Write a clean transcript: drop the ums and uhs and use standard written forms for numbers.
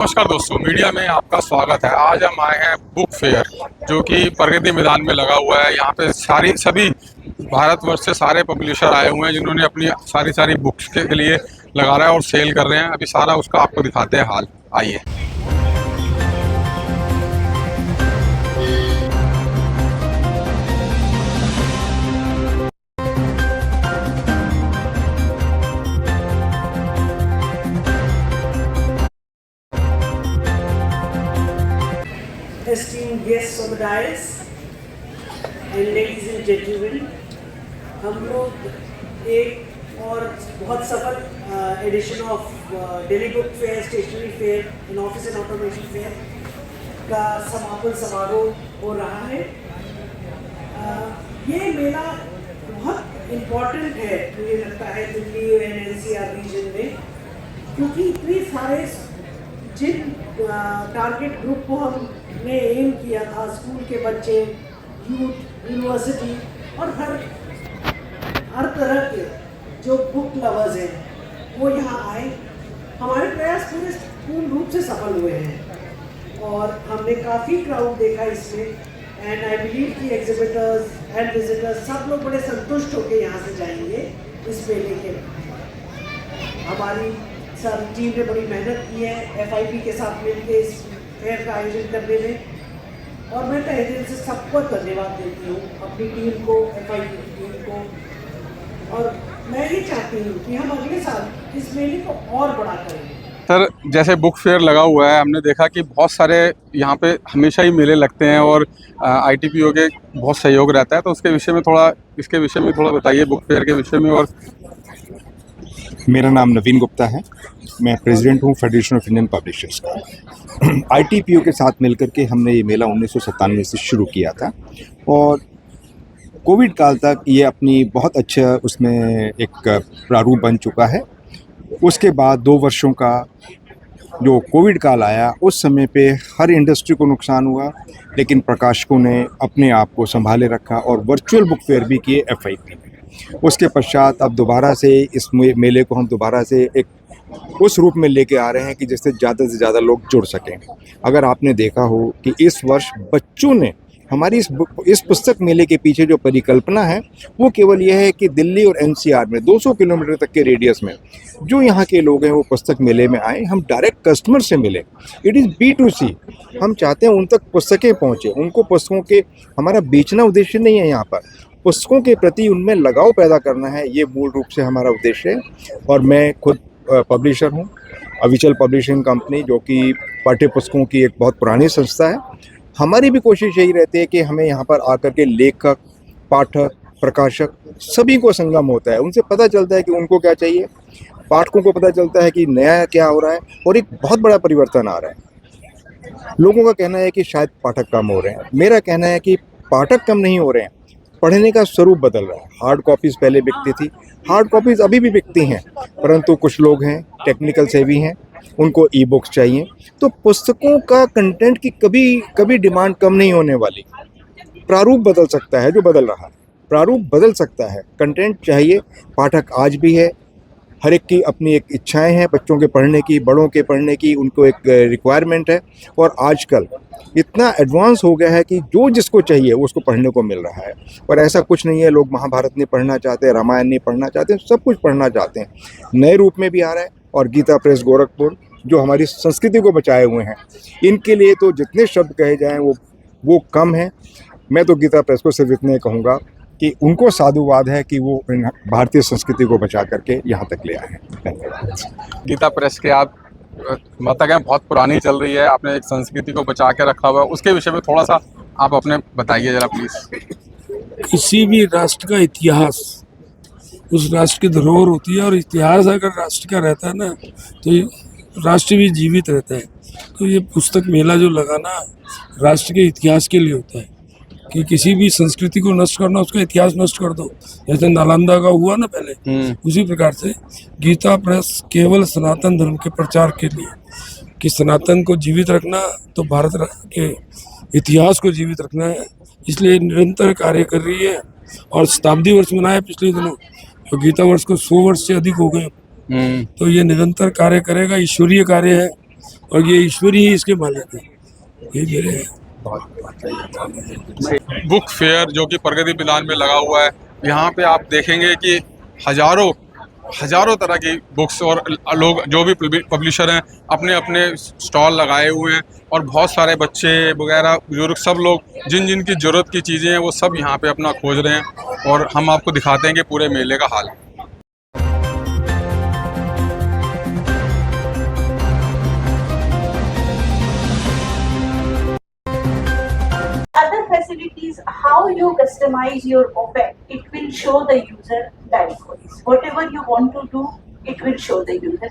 नमस्कार दोस्तों, मीडिया में आपका स्वागत है। आज हम आए हैं बुक फेयर जो कि प्रगति मैदान में लगा हुआ है। यहाँ पे सभी भारतवर्ष से सारे पब्लिशर आए हुए हैं जिन्होंने अपनी सारी बुक्स के लिए लगा रहा है और सेल कर रहे हैं। अभी सारा उसका आपको दिखाते हैं हाल। आइए। Esteemed guests on the dais and ladies and gentlemen, हम लोग एक और बहुत सफल edition of Delhi book fair, stationery fair and office and automation fair का समापन समारोह हो रहा है। ये मेला बहुत इम्पोर्टेंट है मुझे लगता है दिल्ली एंड एनसीआर रीजन में, क्योंकि इतने सारे जिन टारगेट ग्रुप को हमने एम किया था, स्कूल के बच्चे, यूथ, यूनिवर्सिटी और हर तरह के जो बुक लवर्स हैं वो यहाँ आए। हमारे प्रयास पूर्ण रूप से सफल हुए हैं और हमने काफ़ी क्राउड देखा इसमें। एंड आई बिलीव कि एग्जिबिटर्स एंड विजिटर्स सब लोग बड़े संतुष्ट होकर यहाँ से जाएंगे इस मेले के। हमारी सब टीम ने बड़ी मेहनत की है FIP के साथ मिलकर इस फेयर का आयोजन करने में, और मैं तहे दिल से सबको धन्यवाद देती हूँ, अपनी टीम को, FIP की टीम को। और मैं ये चाहती हूँ कि हम अगले साल इस मेले को और बड़ा करें। सर, जैसे बुक फेयर लगा हुआ है, हमने देखा कि बहुत सारे यहाँ पे हमेशा ही मेले लगते हैं और ITPO के बहुत सहयोग रहता है, तो इसके विषय में थोड़ा बताइए, बुक फेयर के विषय में। और मेरा नाम नवीन गुप्ता है, मैं प्रेसिडेंट हूँ फेडरेशन ऑफ इंडियन पब्लिशर्स का। ITPO के साथ मिलकर के हमने ये मेला 1997 से शुरू किया था और कोविड काल तक ये अपनी बहुत अच्छा उसमें एक प्रारूप बन चुका है। उसके बाद 2 वर्षों का जो कोविड काल आया, उस समय पे हर इंडस्ट्री को नुकसान हुआ, लेकिन प्रकाशकों ने अपने आप को संभाले रखा और वर्चुअल बुक फेयर भी किए FIP में। उसके पश्चात अब दोबारा से इस मेले को हम दोबारा से एक उस रूप में लेके आ रहे हैं कि जिससे ज़्यादा से ज़्यादा लोग जुड़ सकें। अगर आपने देखा हो कि इस वर्ष बच्चों ने हमारी इस पुस्तक मेले के पीछे जो परिकल्पना है वो केवल यह है कि दिल्ली और NCR में 200 किलोमीटर तक के रेडियस में जो यहाँ के लोग हैं वो पुस्तक मेले में आए, हम डायरेक्ट कस्टमर से मिले। It is B2C। हम चाहते हैं उन तक पुस्तकें पहुँचे, उनको पुस्तकों के, हमारा बेचना उद्देश्य नहीं है, यहाँ पर पुस्तकों के प्रति उनमें लगाव पैदा करना है, ये मूल रूप से हमारा उद्देश्य है। और मैं खुद पब्लिशर हूँ, अविचल पब्लिशिंग कंपनी, जो कि पाठ्य पुस्तकों की एक बहुत पुरानी संस्था है। हमारी भी कोशिश यही रहती है कि हमें यहाँ पर आकर के लेखक, पाठक, प्रकाशक सभी को संगम होता है, उनसे पता चलता है कि उनको क्या चाहिए, पाठकों को पता चलता है कि नया क्या हो रहा है और एक बहुत बड़ा परिवर्तन आ रहा है। लोगों का कहना है कि शायद पाठक कम हो रहे हैं, मेरा कहना है कि पाठक कम नहीं हो रहे हैं, पढ़ने का स्वरूप बदल रहा है। हार्ड कॉपीज़ पहले बिकती थी, हार्ड कॉपीज़ अभी भी बिकती हैं, परंतु कुछ लोग हैं टेक्निकल सेवी हैं, उनको ई-बुक्स चाहिए। तो पुस्तकों का कंटेंट की कभी डिमांड कम नहीं होने वाली। प्रारूप बदल सकता है, जो बदल रहा है, प्रारूप बदल सकता है, कंटेंट चाहिए। पाठक आज भी है, हर एक की अपनी एक इच्छाएं हैं, बच्चों के पढ़ने की, बड़ों के पढ़ने की, उनको एक रिक्वायरमेंट है। और आजकल इतना एडवांस हो गया है कि जो जिसको चाहिए वो उसको पढ़ने को मिल रहा है। और ऐसा कुछ नहीं है लोग महाभारत नहीं पढ़ना चाहते, रामायण नहीं पढ़ना चाहते, सब कुछ पढ़ना चाहते हैं। नए रूप में भी आ रहा है। और गीता प्रेस गोरखपुर जो हमारी संस्कृति को बचाए हुए हैं, इनके लिए तो जितने शब्द कहे जाएँ वो कम है। मैं तो गीता प्रेस को सिर्फ इतने कहूँगा कि उनको साधुवाद है कि वो भारतीय संस्कृति को बचा करके यहाँ तक ले आए हैं। धन्यवाद। गीता प्रेस के आप मतलब है बहुत पुरानी चल रही है, आपने एक संस्कृति को बचा के रखा हुआ है, उसके विषय में थोड़ा सा आप अपने बताइए जरा प्लीज। किसी भी राष्ट्र का इतिहास उस राष्ट्र की धरोहर होती है, और इतिहास अगर राष्ट्र का रहता है ना तो राष्ट्र भी जीवित रहता है। तो ये पुस्तक मेला जो लगाना राष्ट्र के इतिहास के लिए होता है कि किसी भी संस्कृति को नष्ट करना, उसका इतिहास नष्ट कर दो, जैसे नालंदा का हुआ ना पहले, उसी प्रकार से गीता प्रेस केवल सनातन धर्म के प्रचार के लिए, कि सनातन को जीवित रखना तो भारत के इतिहास को जीवित रखना है, इसलिए निरंतर कार्य कर रही है। और शताब्दी वर्ष मनाया पिछले दिनों, तो गीता वर्ष को 100 वर्ष से अधिक हो गए। तो ये निरंतर कार्य करेगा, ईश्वरीय कार्य है और ये ईश्वर ही इसके मालिक है। ये मेरे बुक फेयर जो कि प्रगति मैदान में लगा हुआ है, यहाँ पे आप देखेंगे कि हजारों हजारों तरह की बुक्स और लोग जो भी पब्लिशर हैं अपने अपने स्टॉल लगाए हुए हैं, और बहुत सारे बच्चे वगैरह बुजुर्ग सब लोग जिन जिन की ज़रूरत की चीज़ें हैं वो सब यहाँ पे अपना खोज रहे हैं, और हम आपको दिखाते हैं कि पूरे मेले का हाल। Other facilities, how you customize your OPEC, it will show the user that whatever you want to do, it will show the user.